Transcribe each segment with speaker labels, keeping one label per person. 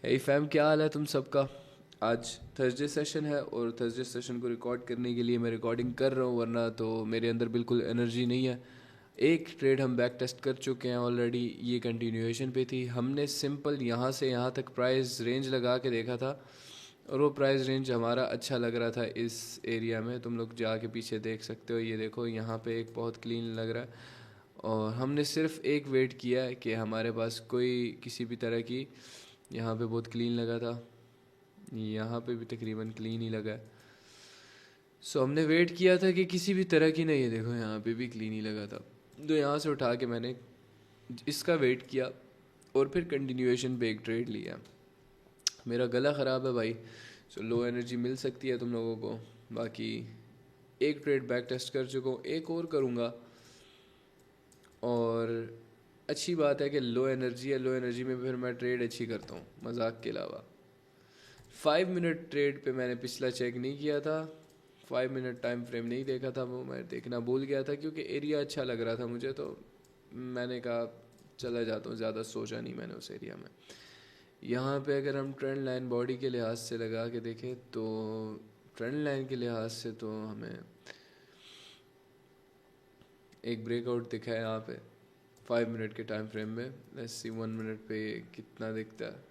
Speaker 1: हे fam, क्या हाल है तुम सबका। आज थर्सडे सेशन है और थर्सडे सेशन को रिकॉर्ड करने के लिए मैं रिकॉर्डिंग कर रहा हूँ, वरना तो मेरे अंदर बिल्कुल एनर्जी नहीं है। एक ट्रेड हम बैक टेस्ट कर चुके हैं ऑलरेडी, ये कंटिन्यूएशन पे थी। हमने सिंपल यहाँ से यहाँ तक प्राइस रेंज लगा के देखा था और वो प्राइस रेंज हमारा अच्छा लग रहा था। इस एरिया में तुम लोग जाके पीछे देख सकते हो, ये देखो यहाँ पे एक बहुत क्लीन लग रहा है। और हमने सिर्फ एक वेट किया है कि हमारे पास कोई किसी भी तरह की, यहाँ पे बहुत क्लीन लगा था, यहाँ पे भी तकरीबन क्लीन ही लगा है। सो हमने वेट किया था कि किसी भी तरह की, नहीं ये देखो यहाँ पे भी क्लीन ही लगा था। तो यहाँ से उठा के मैंने इसका वेट किया और फिर कंटिन्यूएशन पे एक ट्रेड लिया। मेरा गला ख़राब है भाई, सो लो एनर्जी मिल सकती है तुम लोगों को। बाकी एक ट्रेड बैक टेस्ट कर चुका हूँ, एक और करूँगा। और अच्छी बात है कि लो एनर्जी है, लो एनर्जी में फिर मैं ट्रेड अच्छी करता हूँ मजाक के अलावा। 5 मिनट ट्रेड पे मैंने पिछला चेक नहीं किया था, 5 मिनट टाइम फ्रेम नहीं देखा था, वो मैं देखना भूल गया था क्योंकि एरिया अच्छा लग रहा था मुझे। तो मैंने कहा चला जाता हूँ, ज़्यादा सोचा नहीं मैंने उस एरिया में। यहाँ पे अगर हम ट्रेंड लाइन बॉडी के लिहाज से लगा के देखें तो ट्रेंड लाइन के लिहाज से तो हमें एक ब्रेकआउट दिखा है यहाँ पे 5 मिनट के टाइम फ्रेम में। लेट्स सी 1 मिनट पे कितना दिखता है।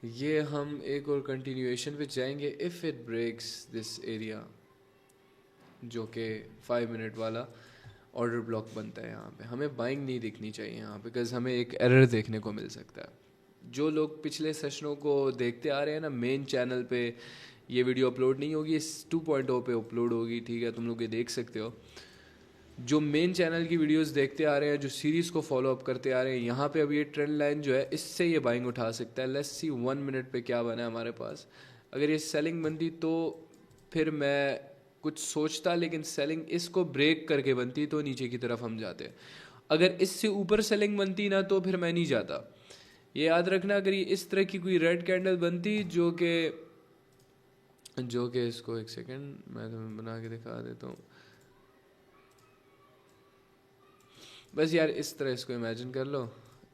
Speaker 1: ये हम एक और कंटिन्यूएशन पे जाएंगे if it breaks this area, जो कि 5 मिनट वाला ऑर्डर ब्लॉक बनता है। यहाँ पे हमें बाइंग नहीं दिखनी चाहिए यहाँ पे, बिकॉज हमें एक एरर देखने को मिल सकता है। जो लोग पिछले सेशनों को देखते आ रहे हैं ना, मेन चैनल पे ये वीडियो अपलोड नहीं होगी, इस 2.0 पे अपलोड होगी, ठीक है, तुम लोग ये देख सकते हो। जो मेन चैनल की वीडियोस देखते आ रहे हैं, जो सीरीज़ को फॉलो अप करते आ रहे हैं, यहाँ पे अब ये ट्रेंड लाइन जो है इससे ये बाइंग उठा सकता है। लेट्स सी 1 मिनट पे क्या बना है हमारे पास। अगर ये सेलिंग बनती तो फिर मैं कुछ सोचता, लेकिन सेलिंग इसको ब्रेक करके बनती तो नीचे की तरफ हम जाते। अगर इससे ऊपर सेलिंग बनती ना तो फिर मैं नहीं जाता। ये याद रखना, अगर ये इस तरह की कोई रेड कैंडल बनती जो कि इसको एक सेकेंड मैं तुम्हें बना के दिखा देता हूँ। बस यार इस तरह इसको इमेजिन कर लो,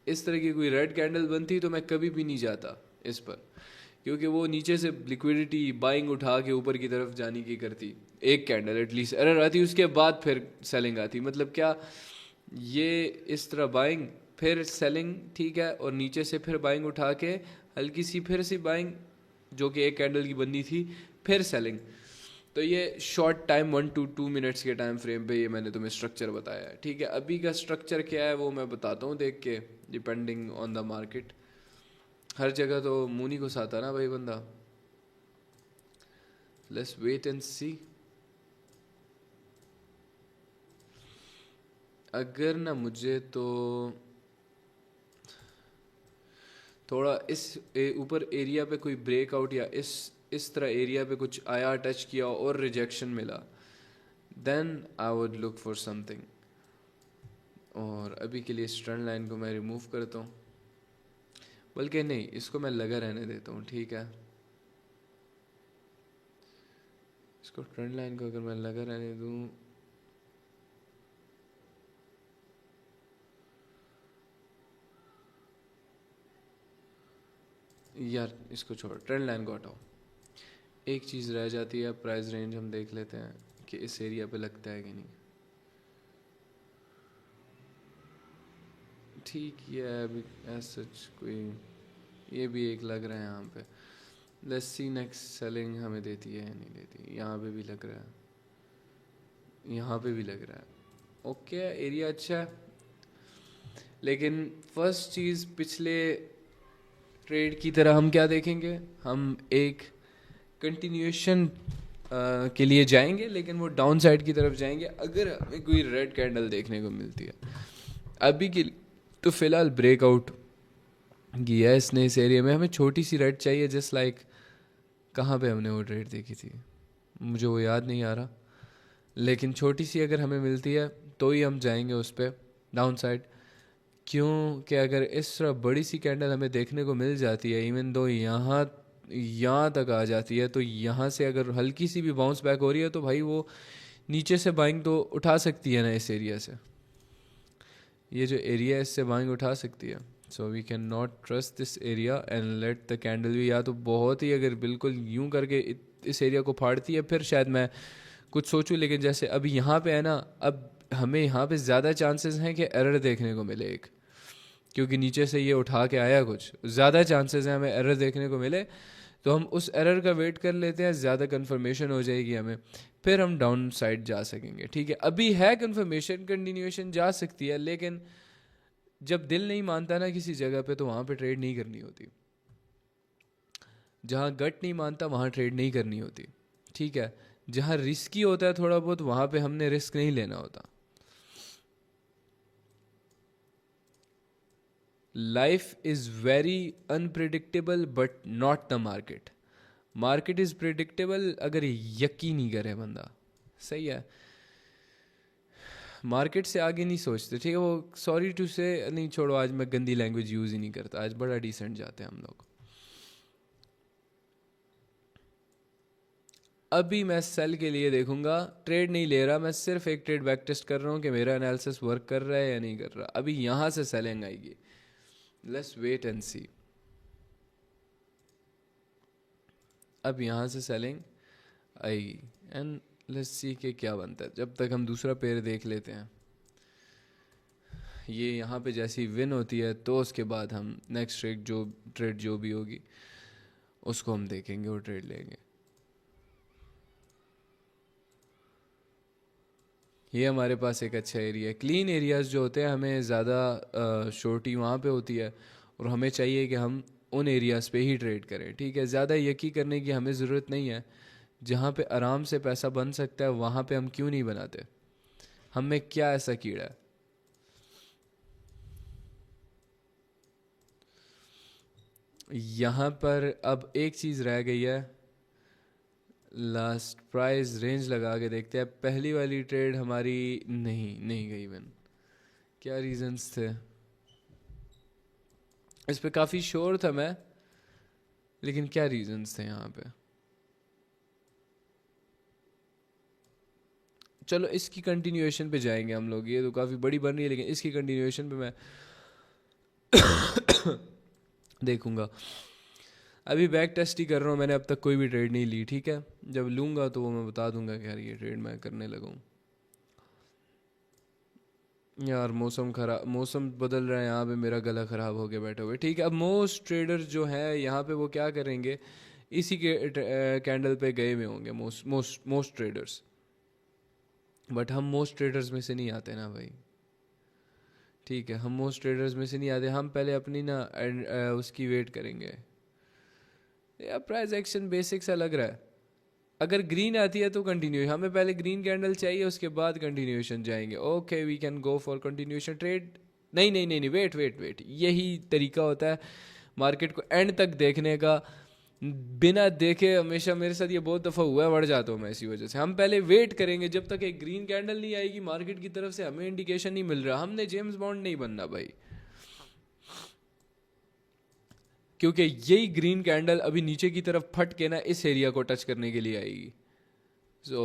Speaker 1: इस तरह की कोई रेड कैंडल बनती तो मैं कभी भी नहीं जाता इस पर, क्योंकि वो नीचे से लिक्विडिटी बाइंग उठा के ऊपर की तरफ जाने की करती। एक कैंडल एटलीस्ट एरर आती, उसके बाद फिर सेलिंग आती। मतलब क्या, ये इस तरह बाइंग फिर सेलिंग, ठीक है, और नीचे से फिर बाइंग उठा के हल्की सी फिर से बाइंग, जो कि एक कैंडल की बननी थी, फिर सेलिंग। तो ये शॉर्ट टाइम 1 to 2 मिनट्स के टाइम फ्रेम पे ये मैंने तुम्हें स्ट्रक्चर बताया है, ठीक है। अभी का स्ट्रक्चर क्या है वो मैं बताता हूँ देख के, डिपेंडिंग ऑन द मार्केट। हर जगह तो मुंह नहीं घुसाता ना भाई बंदा। लेट्स वेट एंड सी। अगर ना मुझे तो थोड़ा इस ऊपर एरिया पे कोई ब्रेकआउट या इस तरह एरिया पे कुछ आया, टच किया और रिजेक्शन मिला, then I would look for something. और अभी के लिए इस ट्रेंड लाइन को मैं रिमूव करता हूँ, बल्कि नहीं, इसको मैं लगा रहने देता हूँ, ठीक है। इसको ट्रेंड लाइन को अगर मैं लगा रहने दूँ, यार इसको छोड़, ट्रेंड लाइन को हटाओ। एक चीज़ रह जाती है, प्राइस रेंज हम देख लेते हैं कि इस एरिया पे लगता है कि नहीं। ठीक ही है, अभी एज सच कोई, ये भी एक लग रहा है यहाँ पे। लेट्स सी नेक्स्ट सेलिंग हमें देती है या नहीं देती। यहाँ पे भी लग रहा है, यहाँ पे भी लग रहा है। ओके, एरिया अच्छा है, लेकिन फर्स्ट चीज़ पिछले ट्रेड की तरह हम क्या देखेंगे, हम एक कंटिन्यूएशन के लिए जाएंगे, लेकिन वो डाउन साइड की तरफ जाएंगे अगर हमें कोई रेड कैंडल देखने को मिलती है। अभी के तो फ़िलहाल ब्रेकआउट किया है इसने इस एरिया में। हमें छोटी सी रेड चाहिए, जस्ट लाइक कहाँ पे हमने वो रेड देखी थी, मुझे वो याद नहीं आ रहा, लेकिन छोटी सी अगर हमें मिलती है तो ही हम जाएंगे उस पर डाउन साइड। क्यों कि अगर इस तरह बड़ी सी कैंडल हमें देखने को मिल जाती है, इवन दो यहाँ तक आ जाती है, तो यहाँ से अगर हल्की सी भी बाउंस बैक हो रही है तो भाई वो नीचे से बाइंग तो उठा सकती है ना इस एरिया से। ये जो एरिया है इससे बाइंग उठा सकती है। So we can not trust this area and let the candle भी, या तो बहुत ही अगर बिल्कुल यूं करके इस एरिया को फाड़ती है फिर शायद मैं कुछ सोचूं, लेकिन जैसे अभी यहाँ पे है ना, अब हमें यहाँ पे ज़्यादा चांसेस हैं कि एरर देखने को मिले एक, क्योंकि नीचे से ये उठा के आया, कुछ ज़्यादा चांसेस हैं हमें एरर देखने को मिले, तो हम उस एरर का वेट कर लेते हैं, ज़्यादा कन्फर्मेशन हो जाएगी हमें, फिर हम डाउन साइड जा सकेंगे। ठीक है, अभी है कन्फर्मेशन, कंटिन्यूएशन जा सकती है, लेकिन जब दिल नहीं मानता ना किसी जगह पे तो वहाँ पे ट्रेड नहीं करनी होती, जहाँ गट नहीं मानता वहाँ ट्रेड नहीं करनी होती। ठीक है, जहाँ रिस्की होता है थोड़ा बहुत वहाँ पे हमने रिस्क नहीं लेना होता। Life is very unpredictable but not the market. Market is predictable अगर यकीन नहीं करे बंदा, सही है, मार्केट से आगे नहीं सोचते। ठीक है, वो सॉरी टू से, नहीं छोड़ो, आज मैं गंदी लैंग्वेज यूज़ ही नहीं करता, आज बड़ा डिसेंट जाते हैं हम लोग। अभी मैं सेल के लिए देखूंगा, ट्रेड नहीं ले रहा, मैं सिर्फ एक ट्रेड बैक टेस्ट कर रहा हूँ कि मेरा एनालिसिस वर्क कर रहा है या नहीं कर रहा। अभी यहाँ से सेलिंग आएगी, लेट्स वेट एंड सी। अब यहाँ से सेलिंग आएगी एंड लेट्स सी के क्या बनता है। जब तक हम दूसरा पेयर देख लेते हैं, ये यहाँ पे जैसी विन होती है तो उसके बाद हम नेक्स्ट ट्रेड जो भी होगी उसको हम देखेंगे, वो ट्रेड लेंगे। ये हमारे पास एक अच्छा एरिया है। क्लीन एरियाज़ जो होते हैं हमें ज़्यादा शॉर्टी वहाँ पे होती है, और हमें चाहिए कि हम उन एरियाज़ पे ही ट्रेड करें। ठीक है, ज़्यादा यकी करने की हमें ज़रूरत नहीं है, जहाँ पे आराम से पैसा बन सकता है वहाँ पे हम क्यों नहीं बनाते, हम में क्या ऐसा कीड़ा है। यहाँ पर अब एक चीज़ रह गई है, लास्ट प्राइस रेंज लगा के देखते हैं। पहली वाली ट्रेड हमारी नहीं गई विन, क्या रीजंस थे इस पे, काफ़ी श्योर था मैं, लेकिन क्या रीजंस थे यहाँ पे। चलो इसकी कंटिन्यूएशन पे जाएंगे हम लोग, ये तो काफ़ी बड़ी बन रही है, लेकिन इसकी कंटिन्यूएशन पे मैं देखूंगा। अभी बैक टेस्ट ही कर रहा हूँ, मैंने अब तक कोई भी ट्रेड नहीं ली। ठीक है, जब लूँगा तो वो मैं बता दूंगा कि यार ये ट्रेड मैं करने लगा हूँ। यार मौसम खराब, मौसम बदल रहा है, यहाँ पे मेरा गला ख़राब हो गया बैठे हुए। ठीक है, अब मोस्ट ट्रेडर्स जो हैं यहाँ पे वो क्या करेंगे, इसी के कैंडल पे गए हुए होंगे मोस्ट ट्रेडर्स, बट हम मोस्ट ट्रेडर्स में से नहीं आते ना भाई। ठीक है, हम मोस्ट ट्रेडर्स में से नहीं आते, हम पहले अपनी ना उसकी वेट करेंगे। यार प्राइस एक्शन बेसिक सा लग रहा है, अगर ग्रीन आती है तो कंटिन्यू, हमें पहले ग्रीन कैंडल चाहिए उसके बाद कंटिन्यूएशन जाएंगे। Okay we can go for continuation trade. नहीं, वेट, यही तरीका होता है मार्केट को एंड तक देखने का। बिना देखे हमेशा मेरे साथ ये बहुत दफ़ा हुआ है, बढ़ जाता हूँ मैं इसी वजह से। हम पहले वेट करेंगे जब तक एक ग्रीन कैंडल नहीं आएगी मार्केट की तरफ से, हमें इंडिकेशन नहीं मिल रहा, हमने जेम्स बॉन्ड नहीं बनना भाई, क्योंकि यही ग्रीन कैंडल अभी नीचे की तरफ फट के ना इस एरिया को टच करने के लिए आएगी। सो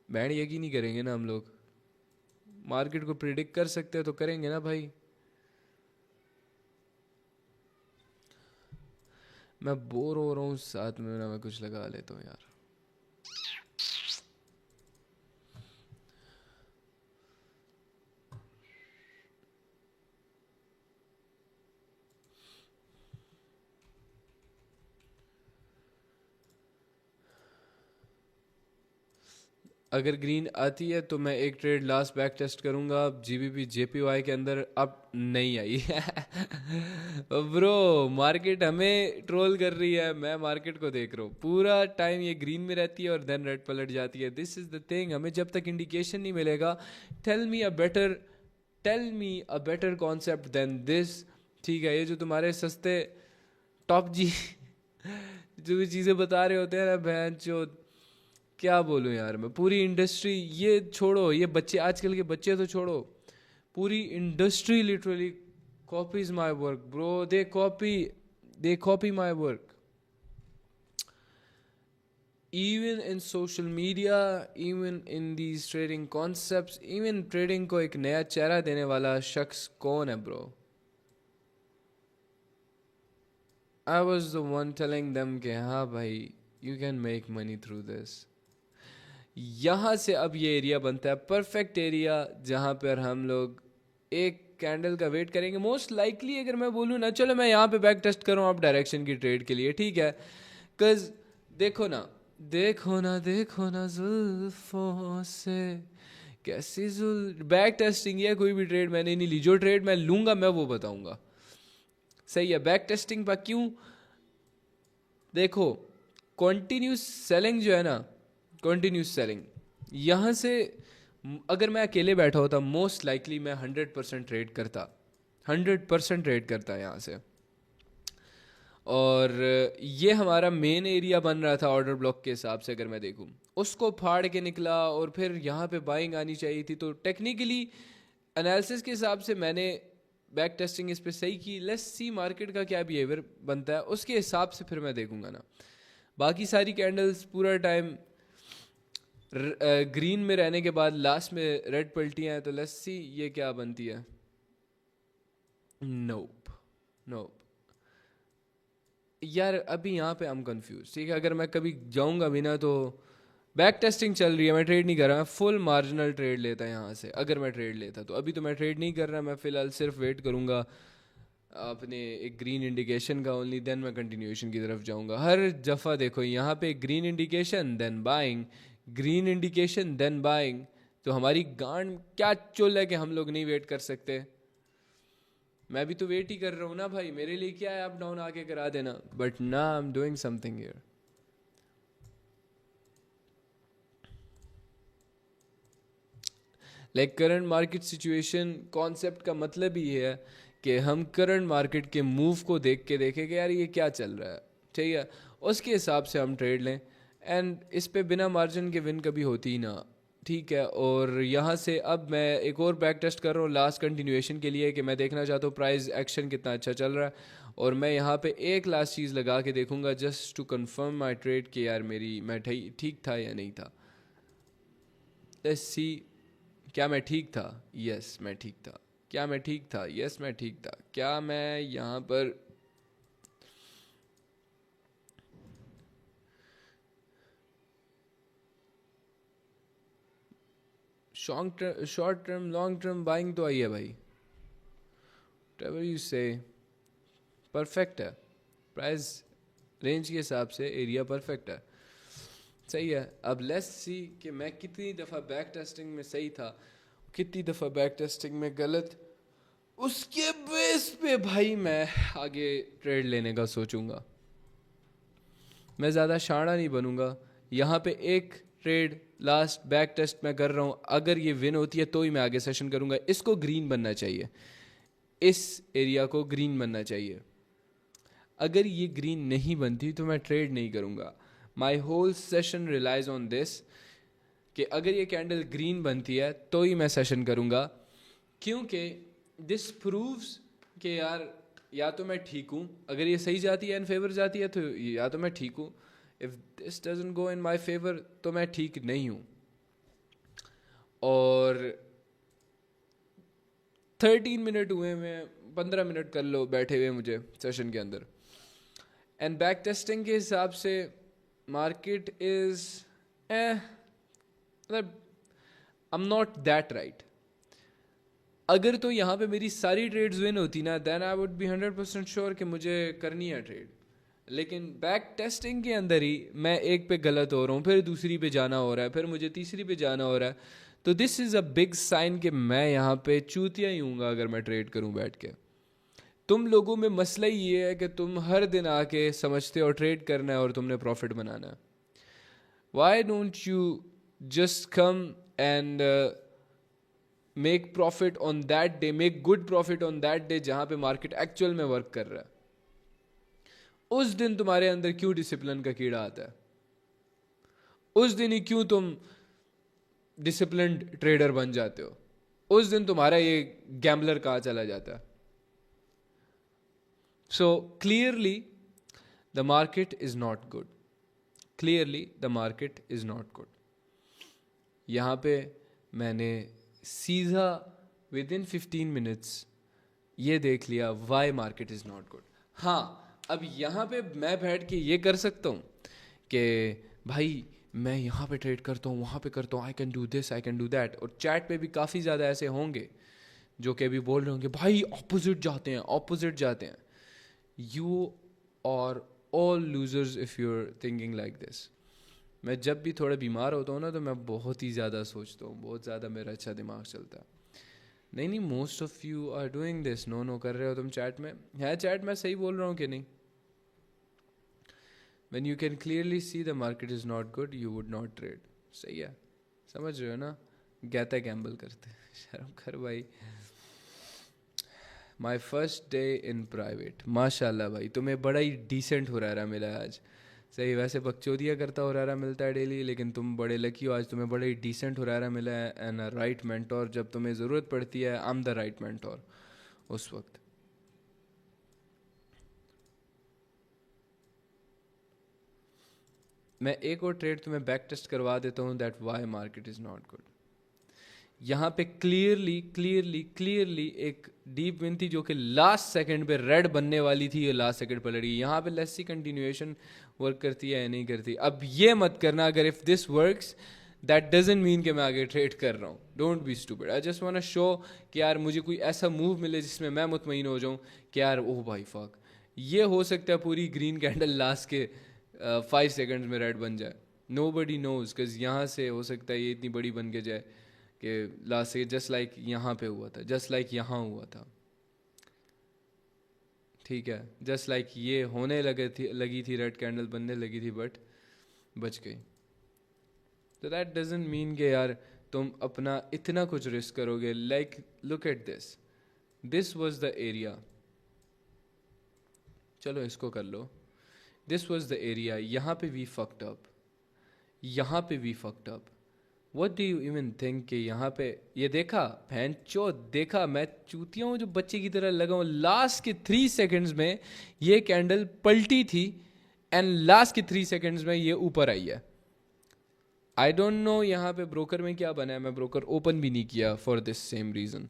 Speaker 1: बैंड यकीन नहीं करेंगे ना हम लोग, मार्केट को प्रिडिक्ट कर सकते हैं तो करेंगे ना भाई। मैं बोर हो रहा हूँ, साथ में ना मैं कुछ लगा लेता हूँ यार। अगर ग्रीन आती है तो मैं एक ट्रेड लास्ट बैक टेस्ट करूंगा। जीबीपी जेपीवाई के अंदर अब नहीं आई ब्रो, मार्केट हमें ट्रोल कर रही है, मैं मार्केट को देख रहा हूँ पूरा टाइम, ये ग्रीन में रहती है और देन रेड पलट जाती है। दिस इज द थिंग, हमें जब तक इंडिकेशन नहीं मिलेगा, tell me a better concept than this. ठीक है, ये जो तुम्हारे सस्ते टॉप जी जो भी चीज़ें बता रहे होते हैं ना, बहन जो क्या बोलूं यार मैं, पूरी इंडस्ट्री, ये छोड़ो, ये बच्चे, आजकल के बच्चे तो छोड़ो, पूरी industry literally copies my work bro, they copy my work, even in social media, even in these trading concepts, even trading को एक नया चेहरा देने वाला शख्स कौन है bro, I was the one telling them कि हाँ भाई you can make money through this. यहाँ से अब ये एरिया बनता है परफेक्ट एरिया जहाँ पर हम लोग एक कैंडल का वेट करेंगे। मोस्ट लाइकली अगर मैं बोलूँ ना, चलो मैं यहाँ पे बैक टेस्ट करूँ आप डायरेक्शन की ट्रेड के लिए, ठीक है। कज देखो ना, देखो ना जुल्फों से कैसी बैक टेस्टिंग है, कोई भी ट्रेड मैंने नहीं ली। जो ट्रेड मैं लूंगा मैं वो बताऊंगा, सही है। बैक टेस्टिंग पर क्यों? देखो कॉन्टिन्यूस सेलिंग जो है ना, कॉन्टिन्यूस सेलिंग यहाँ से अगर मैं अकेले बैठा होता मोस्ट लाइकली मैं 100% ट्रेड करता, 100% ट्रेड करता यहाँ से। और ये हमारा मेन एरिया बन रहा था ऑर्डर ब्लॉक के हिसाब से, अगर मैं देखूँ उसको फाड़ के निकला और फिर यहाँ पे बाइंग आनी चाहिए थी। तो टेक्निकली एनालिसिस के हिसाब से मैंने बैक टेस्टिंग इस पे सही की। लेट्स सी मार्केट का क्या बिहेवियर बनता है, उसके हिसाब से फिर मैं देखूंगा ना। बाकी सारी कैंडल्स पूरा टाइम ग्रीन में रहने के बाद लास्ट में रेड पलटी हैं, तो लेट्स सी ये क्या बनती है। नोप नोप यार, अभी यहाँ पे हम कंफ्यूज, ठीक है। अगर मैं कभी जाऊँगा भी ना तो बैक टेस्टिंग चल रही है, मैं ट्रेड नहीं कर रहा, मैं फुल मार्जिनल ट्रेड लेता यहाँ से। अगर मैं ट्रेड लेता तो अभी तो मैं ट्रेड नहीं कर रहा, मैं फ़िलहाल सिर्फ वेट करूँगा अपने एक ग्रीन इंडिकेशन का ओनली, देन मैं कंटिन्यूएशन की तरफ जाऊँगा। हर दफ़ा देखो यहाँ पे green indication then buying, green indication then buying. तो हमारी गांड क्या चुल है कि हम लोग नहीं वेट कर सकते। मैं भी तो वेट ही कर रहा हूँ ना भाई, मेरे लिए क्या है अप डाउन आके करा देना। बट ना I am doing something here. Like current market situation concept का मतलब ही है कि हम करंट मार्केट के मूव को देख के देखें कि यार ये क्या चल रहा है, ठीक है, उसके हिसाब से हम ट्रेड लें। एंड इस पे बिना मार्जिन के विन कभी होती ही ना, ठीक है। और यहाँ से अब मैं एक और बैक टेस्ट कर रहा हूँ लास्ट कंटिन्यूएशन के लिए कि मैं देखना चाहता हूँ प्राइस एक्शन कितना अच्छा चल रहा है। और मैं यहाँ पे एक लास्ट चीज़ लगा के देखूँगा just to confirm my trade कि यार मैं ठीक था या नहीं था। लेट्स सी, क्या मैं ठीक था? यस मैं ठीक था। क्या मैं ठीक था? यस मैं ठीक था। क्या मैं यहाँ पर short term long term buying तो आई है भाई, व्हाटएवर यू से परफेक्ट है। प्राइस रेंज के हिसाब से एरिया परफेक्ट है, सही है। अब लेट्स सी कि मैं कितनी दफ़ा बैक टेस्टिंग में सही था, कितनी दफ़ा बैक टेस्टिंग में गलत। उसके बेस पे भाई मैं आगे ट्रेड लेने का सोचूंगा। मैं ज़्यादा शाना नहीं बनूंगा। यहाँ पे एक ट्रेड लास्ट बैक टेस्ट मैं कर रहा हूँ, अगर ये विन होती है तो ही मैं आगे सेशन करूँगा। इसको ग्रीन बनना चाहिए, इस एरिया को ग्रीन बनना चाहिए। अगर ये ग्रीन नहीं बनती तो मैं ट्रेड नहीं करूँगा। My whole session relies on this कि अगर ये कैंडल ग्रीन बनती है तो ही मैं सेशन करूँगा, क्योंकि दिस प्रूव्स कि यार या तो मैं ठीक हूँ, अगर ये सही जाती है इन फेवर जाती है तो या तो मैं ठीक हूँ, if this doesn't go in my favour तो मैं ठीक नहीं हूँ। और 13 मिनट हुए, मैं 15 मिनट कर लो बैठे हुए मुझे सेशन के अंदर। एंड बैक टेस्टिंग के हिसाब से मार्केट इज मतलब आई एम नॉट दैट राइट। अगर तो यहाँ पे मेरी सारी ट्रेड्स विन होती ना, then I would be 100% sure कि मुझे करनी है ट्रेड। लेकिन बैक टेस्टिंग के अंदर ही मैं एक पे गलत हो रहा हूँ, फिर दूसरी पे जाना हो रहा है, फिर मुझे तीसरी पे जाना हो रहा है। तो this is a big sign कि मैं यहाँ पे चूतिया ही हूँगा अगर मैं ट्रेड करूँ बैठ के। तुम लोगों में मसला ही ये है कि तुम हर दिन आके समझते हो ट्रेड करना है और तुमने प्रॉफिट बनाना है। Why don't you just come and make profit on that day, make good profit on that day जहाँ पे मार्केट एक्चुअल में वर्क कर रहा है। उस दिन तुम्हारे अंदर क्यों डिसिप्लिन का कीड़ा आता है? उस दिन ही क्यों तुम डिसिप्लिन्ड ट्रेडर बन जाते हो? उस दिन तुम्हारा ये गैम्बलर कहाँ चला जाता है? So clearly the market is not good, clearly the market is not good. यहाँ पे मैंने सीधा विद इन 15 मिनट्स ये देख लिया why market is not good. हाँ, अब यहाँ पे मैं बैठ के ये कर सकता हूँ कि भाई मैं यहाँ पे ट्रेड करता हूँ, वहाँ पे करता हूँ, I can do this, I can do that. और चैट पे भी काफ़ी ज़्यादा ऐसे होंगे जो कि अभी बोल रहे होंगे भाई ऑपोजिट जाते हैं, ऑपोजिट जाते हैं। You are all losers if you are thinking like this. मैं जब भी थोड़ा बीमार होता हूँ ना तो मैं बहुत ही ज़्यादा सोचता हूँ, बहुत ज़्यादा मेरा अच्छा दिमाग चलता है। नहीं नहीं, most of you are doing this, no no कर रहे हो तुम चैट में। है चैट मैं सही बोल रहा हूँ कि नहीं? When you can clearly see the market is not good, you would not trade. सही है, समझ रहे हो ना? गैता गैम्बल करते शर्म कर भाई। My first day in private, माशाल्लाह भाई तुम्हें बड़ा ही डिसेंट हुरारा मिला है आज। सही, वैसे बकचोदिया करता हुरारा मिलता है डेली, लेकिन तुम बड़े लकी हो, आज तुम्हें बड़ा ही डिसेंट हुरारा मिला है। एंड अ राइट मेंटोर, जब तुम्हें ज़रूरत पड़ती है I am the right mentor उस वक्त। मैं एक और ट्रेड तुम्हें बैक टेस्ट करवा देता हूँ, that why market is not good. यहाँ पे क्लियरली क्लियरली क्लियरली एक डीप विन थी जो कि लास्ट सेकंड पे रेड बनने वाली थी, ये लास्ट सेकंड पर लड़ी। यहाँ पे लेट्स सी कंटिन्यूएशन वर्क करती है या नहीं करती। अब ये मत करना, अगर if this works that doesn't mean कि मैं आगे ट्रेड कर रहा हूँ। Don't be stupid, I just want show कि यार मुझे कोई ऐसा मूव मिले जिसमें मैं मुतमईन हो जाऊँ कि यार ओह भाई फक, ये हो सकता है पूरी ग्रीन कैंडल लास्ट के 5 सेकंड्स में रेड बन जाए। नो बडी नोज, बिकॉज यहाँ से हो सकता है ये इतनी बड़ी बन के जाए कि लास्ट से जस्ट लाइक यहाँ पे हुआ था, जस्ट लाइक यहाँ हुआ था, ठीक है, जस्ट लाइक ये होने लगी थी रेड कैंडल बनने लगी थी, बट बच गई। तो दैट डजंट मीन कि यार तुम अपना इतना कुछ रिस्क करोगे। Like look at this, this was the area, चलो इसको कर लो, दिस वॉज द एरिया, यहाँ पे वी फक्ड अप, यहाँ पे we fucked up. What do you even think कि यहाँ पे ये देखा भैन चो, देखा मैं चूतिया हूँ जो बच्चे की तरह लगा हूँ। लास्ट के 3 सेकंड्स में ये कैंडल पलटी थी एंड लास्ट के 3 सेकंड्स में ये ऊपर आई है। आई डोंट नो यहाँ पे ब्रोकर में क्या बना है, मैं ब्रोकर ओपन भी नहीं किया फॉर दिस सेम रीज़न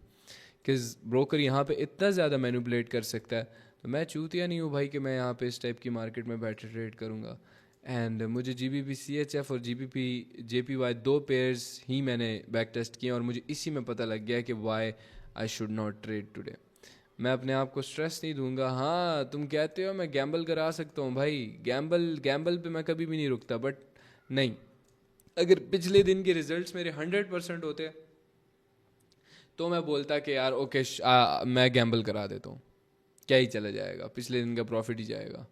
Speaker 1: कि ब्रोकर यहाँ पे इतना ज़्यादा मैनिपुलेट कर सकता है। तो मैं चूतिया नहीं हूँ भाई कि मैं यहाँ पे इस टाइप की मार्केट में बैठे ट्रेड करूँगा। एंड मुझे GBP CHF और GBP JPY 2 पेयर्स ही मैंने बैक टेस्ट किए और मुझे इसी में पता लग गया कि why I should not trade today. मैं अपने आप को स्ट्रेस नहीं दूंगा। हाँ तुम कहते हो मैं गैम्बल करा सकता हूँ भाई, गैम्बल पे मैं कभी भी नहीं रुकता, बट नहीं, अगर पिछले दिन के रिजल्ट्स मेरे 100% होते तो मैं बोलता कि यार ओके मैं गैम्बल करा देता हूँ, क्या ही चला जाएगा, पिछले दिन का प्रॉफिट ही जाएगा,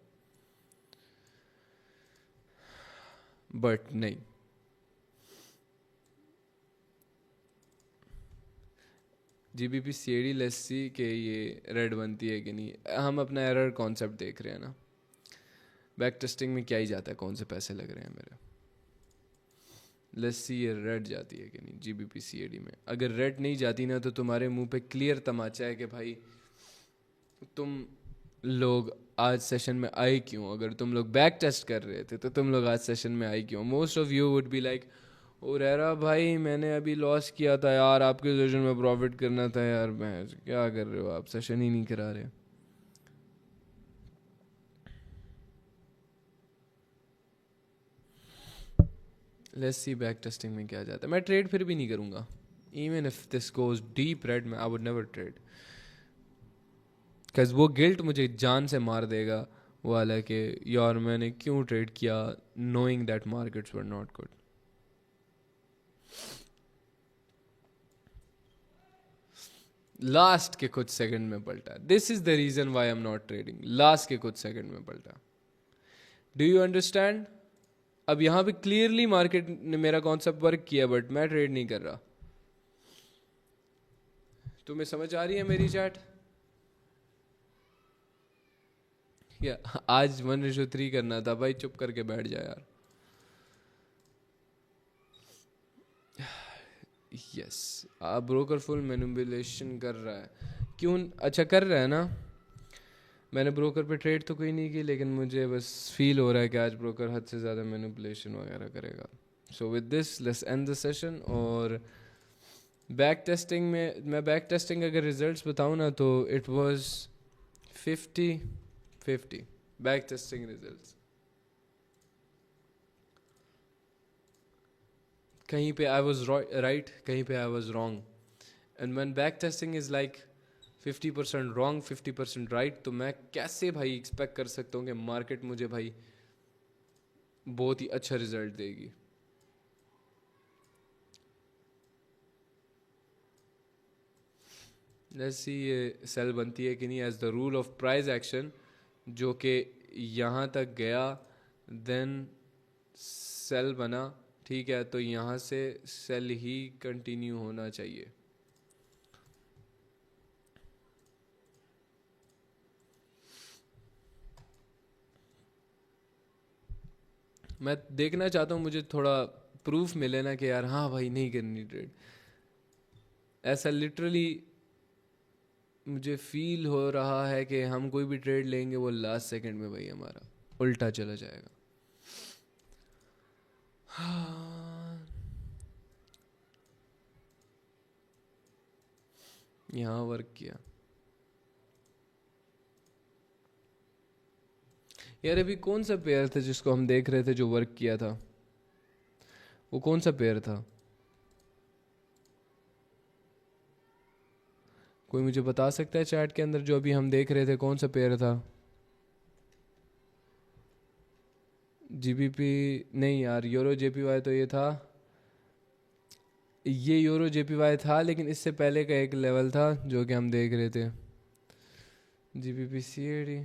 Speaker 1: बट नहीं। GBP CAD लस्सी के ये रेड बनती है कि नहीं, हम अपना एरर कॉन्सेप्ट देख रहे हैं ना। बैक टेस्टिंग में क्या ही जाता है, कौन से पैसे लग रहे हैं मेरे। लस्सी ये रेड जाती है कि नहीं GBP CAD में। अगर रेड नहीं जाती ना तो तुम्हारे मुंह पे क्लियर तमाचा है कि भाई तुम लोग आज सेशन में आए क्यों। अगर तुम लोग बैक टेस्ट कर रहे थे तो तुम लोग आज सेशन में आए क्यों। Most of you would be like oh RERA भाई मैंने अभी लॉस किया था यार, आपके सेशन में प्रॉफिट करना था यार, मैं क्या कर रहे हो आप, सेशन ही नहीं करा रहे। लेट्स सी बैक टेस्टिंग में क्या जाता है। मैं ट्रेड फिर भी नहीं करूँगा, even if this goes deep red में I would never trade, because वो गिल्ट मुझे जान से मार देगा वो वाला कि यार मैंने क्यों ट्रेड किया knowing that markets were not good. Last के कुछ सेकंड में पलटा, this is the reason why I am not trading. Last के कुछ सेकंड में पलटा, डू यू अंडरस्टैंड। अब यहाँ पे क्लियरली मार्केट ने मेरा कॉन्सेप्ट वर्क किया बट मैं ट्रेड नहीं कर रहा। तुम्हें समझ आ रही है मेरी चैट? या आज 1:3 करना था भाई, चुप करके बैठ जा यार। यस ब्रोकर फुल मैनिपुलेशन कर रहा है, क्यों? अच्छा कर रहा है ना। मैंने ब्रोकर पे ट्रेड तो कोई नहीं की, लेकिन मुझे बस फील हो रहा है कि आज ब्रोकर हद से ज़्यादा मैनिपुलेशन वगैरह करेगा। So with this let's end the session. और बैक टेस्टिंग में मैं बैक टेस्टिंग अगर रिजल्ट्स बताऊँ ना तो it was 50-50 back testing results. कहीं पे आई वॉज राइट, कहीं पे I was wrong, and when back testing is like 50% wrong 50% right, तो मैं कैसे भाई एक्सपेक्ट कर सकता हूँ कि मार्केट मुझे भाई बहुत ही अच्छा रिजल्ट देगी। जैसी ये सेल बनती है कि नहीं, as the rule of price action, जो कि यहाँ तक गया, देन सेल बना, ठीक है, तो यहाँ से सेल ही कंटिन्यू होना चाहिए। मैं देखना चाहता हूँ, मुझे थोड़ा प्रूफ मिले ना कि यार हाँ भाई नहीं करनी ट्रेड। ऐसा लिटरली मुझे फील हो रहा है कि हम कोई भी ट्रेड लेंगे वो लास्ट सेकंड में भाई हमारा उल्टा चला जाएगा। हाँ, यहाँ वर्क किया यार। अभी कौन सा पेयर था जिसको हम देख रहे थे जो वर्क किया था? वो कौन सा पेयर था? कोई मुझे बता सकता है चैट के अंदर? जो अभी हम देख रहे थे कौन सा पेयर था? जीबीपी नहीं यार, यूरो जेपीवाई तो ये था, ये यूरो जेपीवाई था, लेकिन इससे पहले का एक लेवल था जो कि हम देख रहे थे। जीबीपी सीएडी,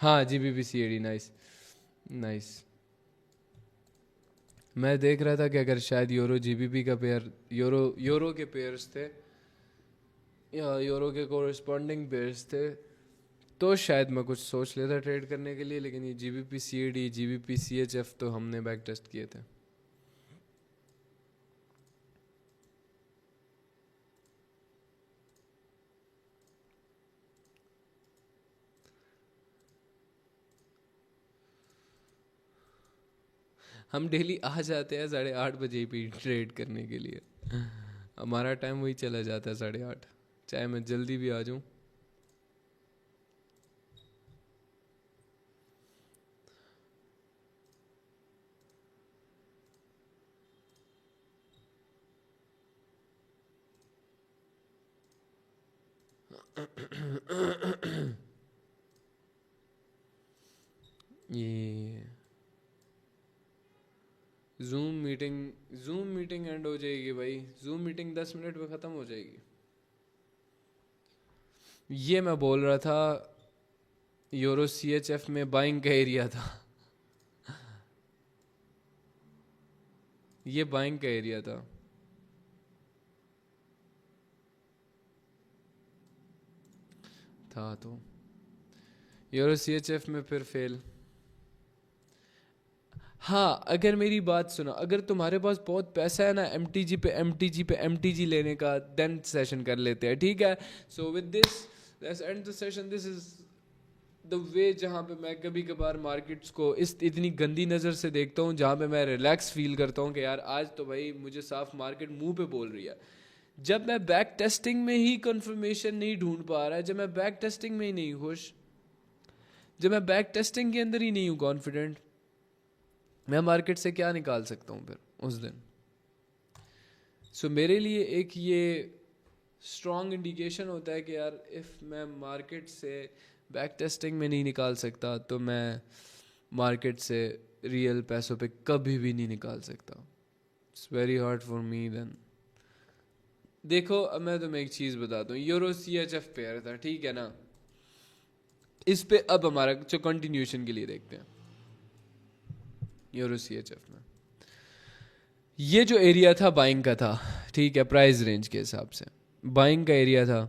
Speaker 1: हाँ जीबीपी सीएडी, नाइस नाइस। मैं देख रहा था कि अगर शायद यूरो जीबीपी का पेयर, यूरो के पेयर्स थे या यूरो के कोरिस्पॉन्डिंग पेयर्स थे, तो शायद मैं कुछ सोच लेता ट्रेड करने के लिए, लेकिन ये जीबीपी सीएडी जीबीपी सीएचएफ तो हमने बैक टेस्ट किए थे। हम डेली आ जाते हैं 8:30 पे ट्रेड करने के लिए। हमारा टाइम वही चला जाता है 8:30, चाहे मैं जल्दी भी आ जाऊं। ये जूम मीटिंग एंड हो जाएगी भाई। जूम मीटिंग 10 मिनट में ख़त्म हो जाएगी। ये मैं बोल रहा था, यूरो सीएचएफ में बाइंग का एरिया था। ये बाइंग का एरिया था। तो यूरो सीएचएफ में फिर फेल। हाँ, अगर मेरी बात सुना, अगर तुम्हारे पास बहुत पैसा है ना एमटीजी लेने का, देन सेशन कर लेते हैं, ठीक है। So with this let's end the session. This is the way जहाँ पे मैं कभी कभार मार्केट्स को इस इतनी गंदी नज़र से देखता हूँ, जहाँ पे मैं रिलैक्स फील करता हूँ कि यार आज तो भाई मुझे साफ मार्केट मुंह पे बोल रही है। जब मैं बैक टेस्टिंग में ही कंफर्मेशन नहीं ढूंढ पा रहा है, जब मैं बैक टेस्टिंग में ही नहीं खुश, जब मैं बैक टेस्टिंग के अंदर ही नहीं हूँ कॉन्फिडेंट, मैं मार्केट से क्या निकाल सकता हूँ फिर उस दिन? सो मेरे लिए एक ये स्ट्रॉन्ग इंडिकेशन होता है कि यार इफ़ मैं मार्केट से बैक टेस्टिंग में नहीं निकाल सकता, तो मैं मार्केट से रियल पैसों पे कभी भी नहीं निकाल सकता। It's very hard for me then. देखो, अब मैं तुम्हें एक चीज़ बताता हूँ। यूरो सीएचएफ पेयर था, ठीक है ना। इस पे अब हमारा जो कंटिन्यूशन के लिए देखते हैं, यूरो सीएचएफ में ये जो एरिया था बाइंग का था, ठीक है, प्राइस रेंज के हिसाब से बाइंग का एरिया था,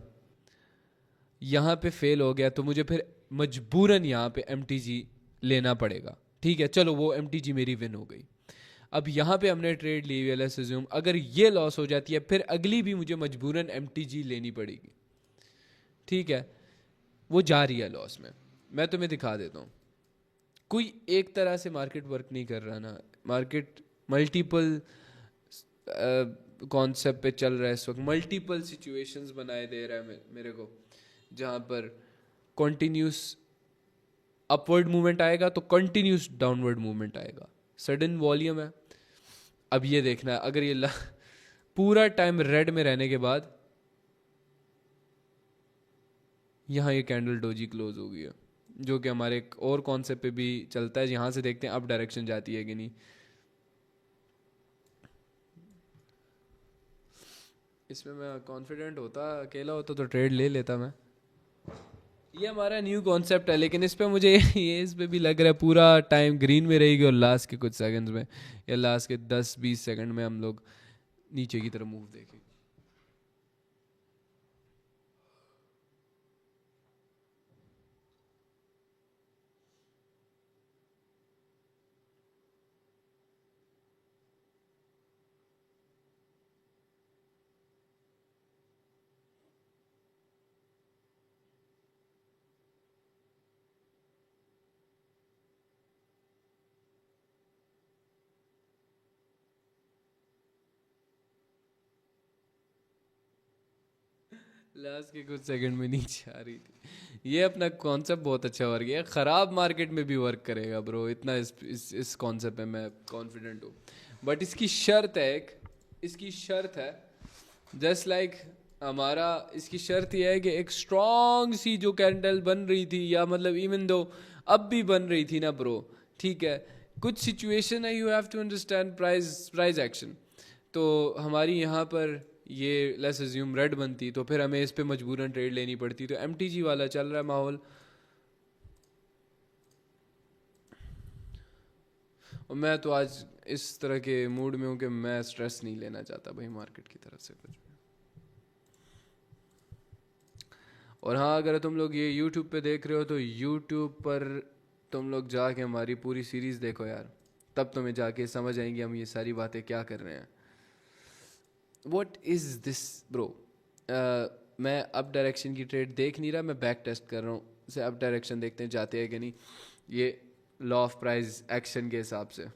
Speaker 1: यहाँ पे फेल हो गया, तो मुझे फिर मजबूरन यहाँ पे एमटीजी लेना पड़ेगा, ठीक है। चलो वो एमटीजी मेरी विन हो गई। अब यहाँ पे हमने ट्रेड ली हुई है, लेट्स अज्यूम अगर ये लॉस हो जाती है, फिर अगली भी मुझे मजबूरन एमटीजी लेनी पड़ेगी, ठीक है। वो जा रही है लॉस में। मैं तुम्हें दिखा देता हूँ, कोई एक तरह से मार्केट वर्क नहीं कर रहा ना। मार्केट मल्टीपल कॉन्सेप्ट पे चल रहा है इस वक्त, मल्टीपल सिचुएशंस बनाए दे रहा है मेरे को, जहाँ पर कॉन्टिन्यूस अपवर्ड मूवमेंट आएगा तो कंटिन्यूस डाउनवर्ड मूवमेंट आएगा, सडन वॉल्यूम है। अब ये देखना है, अगर ये पूरा टाइम रेड में रहने के बाद यहाँ ये कैंडल डोजी क्लोज हो गई है, जो कि हमारे एक और कॉन्सेप्ट पे भी चलता है। यहाँ से देखते हैं अप डायरेक्शन जाती है कि नहीं। इसमें मैं कॉन्फिडेंट होता, अकेला होता तो ट्रेड ले लेता मैं। ये हमारा न्यू कॉन्सेप्ट है, लेकिन इस पे मुझे ये इस पे भी लग रहा है पूरा टाइम ग्रीन में रहेगी और लास्ट के कुछ सेकंड्स में या लास्ट के 10-20 सेकंड में हम लोग नीचे की तरफ मूव देखेंगे। लास्ट के कुछ सेकंड में नीचे आ रही थी। ये अपना कॉन्सेप्ट बहुत अच्छा वर्क किया, ख़राब मार्केट में भी वर्क करेगा ब्रो, इतना इस कॉन्सेप्ट में मैं कॉन्फिडेंट हूँ। बट इसकी शर्त है एक, इसकी शर्त है जस्ट लाइक हमारा, इसकी शर्त यह है कि एक स्ट्रॉन्ग सी जो कैंडल बन रही थी, या मतलब इवन दो अब भी बन रही थी ना ब्रो, ठीक है, कुछ सिचुएशन है, you have to understand price action. तो हमारी यहाँ पर ये लेट्स अज्यूम रेड बनती तो फिर हमें इस पे मजबूरन ट्रेड लेनी पड़ती। तो एमटीजी वाला चल रहा है माहौल, और मैं तो आज इस तरह के मूड में हूँ कि मैं स्ट्रेस नहीं लेना चाहता भाई मार्केट की तरफ से कुछ भी। और हाँ, अगर तुम लोग ये यूट्यूब पे देख रहे हो तो यूट्यूब पर तुम लोग जाके हमारी पूरी सीरीज़ देखो यार, तब तुम्हें जाके समझ आएंगी हम ये सारी बातें क्या कर रहे हैं। What is this bro. मैं अप डायरेक्शन की ट्रेड देख नहीं रहा, मैं बैक टेस्ट कर रहा हूँ, से अप डायरेक्शन देखते हैं जाते हैं कि नहीं, ये लॉ ऑफ प्राइस एक्शन के हिसाब से।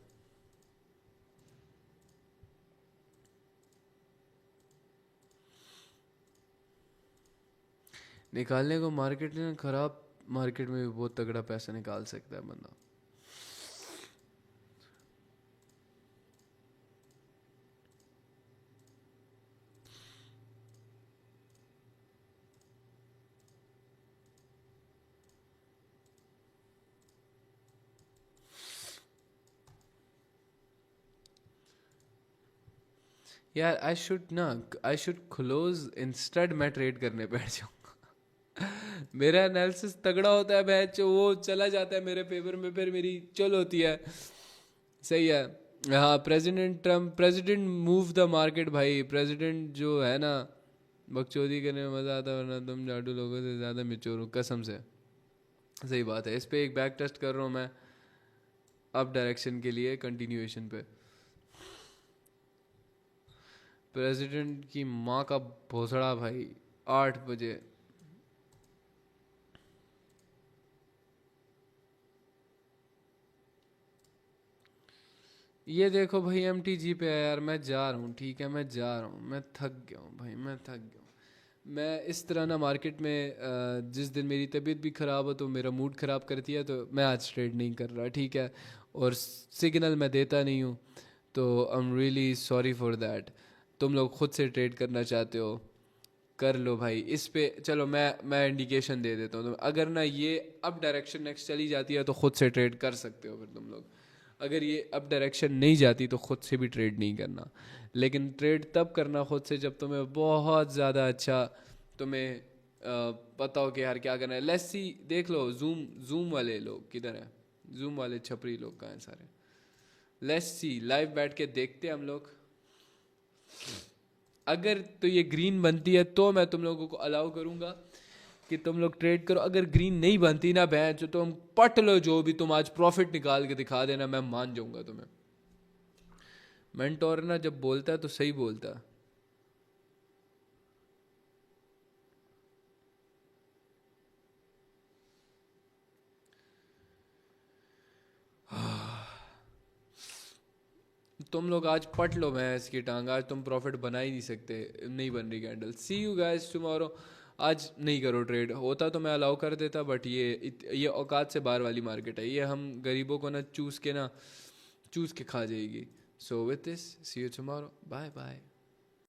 Speaker 1: निकालने को मार्केट में, ख़राब मार्केट में भी बहुत तगड़ा पैसा निकाल सकता है बंदा। यार आई शुड क्लोज इंस्टेड मैं ट्रेड करने बैठ जाऊँगा। मेरा एनालिसिस तगड़ा होता है मैच, वो चला जाता है मेरे फेवर में, फिर मेरी चल होती है। सही है। हाँ, president Trump, president move the market भाई, प्रेसिडेंट जो है ना, बकचोदी करने में मज़ा आता है, वरना तुम जाडू लोगों से ज़्यादा मेच्योर हो कसम से। सही बात है। इस पे एक बैक टेस्ट कर रहा हूँ मैं अप डायरेक्शन के लिए, कंटिन्यूएशन पे। प्रेसिडेंट की माँ का भोसड़ा भाई, 8 बजे। ये देखो भाई एमटीजी पे है यार, मैं जा रहा हूँ, ठीक है मैं जा रहा हूँ, मैं थक गया हूँ भाई, मैं थक गया हूँ। मैं इस तरह ना मार्केट में जिस दिन मेरी तबीयत भी ख़राब हो तो मेरा मूड ख़राब करती है, तो मैं आज ट्रेड नहीं कर रहा, ठीक है, और सिग्नल मैं देता नहीं हूँ, तो I am really sorry for that. तुम लोग खुद से ट्रेड करना चाहते हो कर लो भाई। इस पे चलो मैं इंडिकेशन दे देता हूँ, तो अगर ना ये अप डायरेक्शन नेक्स्ट चली जाती है तो खुद से ट्रेड कर सकते हो फिर तुम लोग। अगर ये अप डायरेक्शन नहीं जाती तो खुद से भी ट्रेड नहीं करना, लेकिन ट्रेड तब करना खुद से जब तुम्हें बहुत ज़्यादा अच्छा तुम्हें पता हो कि यार क्या करना है। लेट्स सी, देख लो जूम जूम वाले लोग किधर हैं, जूम वाले छपरी लोग कहाँ हैं सारे। लेट्स सी, लाइव बैठ के देखते हैं हम लोग। अगर तो ये ग्रीन बनती है तो मैं तुम लोगों को अलाउ करूँगा कि तुम लोग ट्रेड करो। अगर ग्रीन नहीं बनती ना बहन, जो तुम पट लो, जो भी तुम आज प्रॉफिट निकाल के दिखा देना, मैं मान जाऊंगा तुम्हें। मेंटोर ना जब बोलता है तो सही बोलता है। तुम लोग आज पट लो मैं इसकी टांग, आज तुम प्रॉफिट बना ही नहीं सकते, नहीं बन रही candle. See you guys tomorrow. आज नहीं करो ट्रेड, होता तो मैं अलाउ कर देता, बट ये औकात से बाहर वाली मार्केट है, ये हम गरीबों को ना चूस के खा जाएगी. So with this see you tomorrow, bye bye.